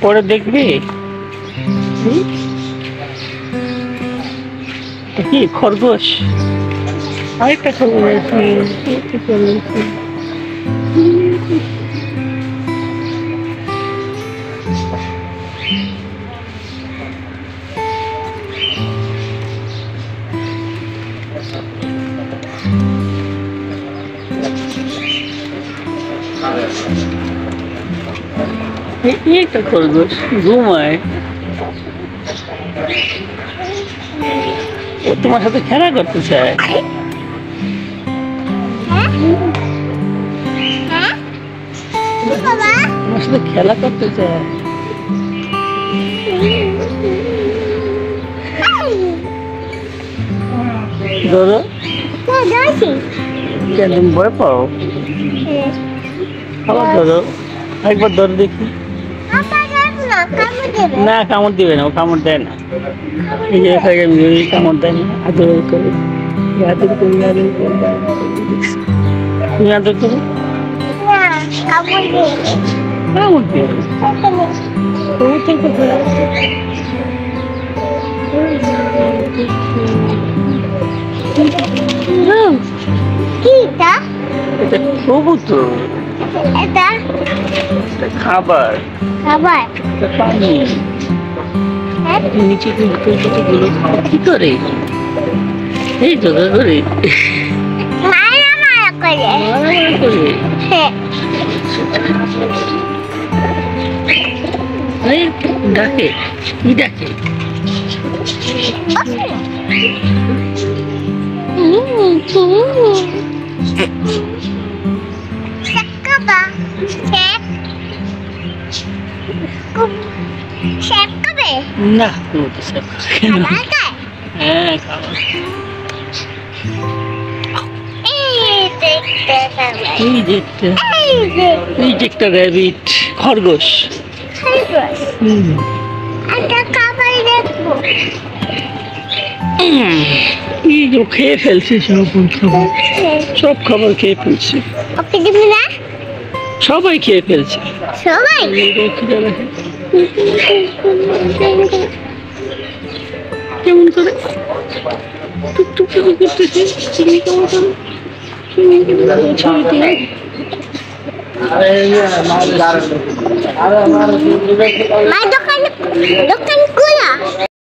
পরে দেখবে কি খরগোশ আরেকটা খরগোশ একটা খরগোশ ঘুমায় ও তোমার সাথে খেলা করতে চায় তোমার সাথে খেলা করতে চায় ধরো কেন ভয় পাও আবার ধরো একবার ধরো দেখি না কামড় দিবে না ও কামড় দেয় না এই যে কামড় দেয় না আদর করে আদর করি আদর করে তুমি আদর করো কামড় দিবে এটা কবুতর এটা খাবার খাবার পানি নিচে কতগুলো কি করে এই তো করে ডাকে কি ডাকে না তুমি তো হ্যাঁ খাবার এই যে একটা র্যাবিট খরগোশ খেয়ে ফেলছে সব খাবার খেয়ে ফেলছে সবাই খেয়ে ফেলছে কেমন করে টুকটুক করতেছে ছবিতে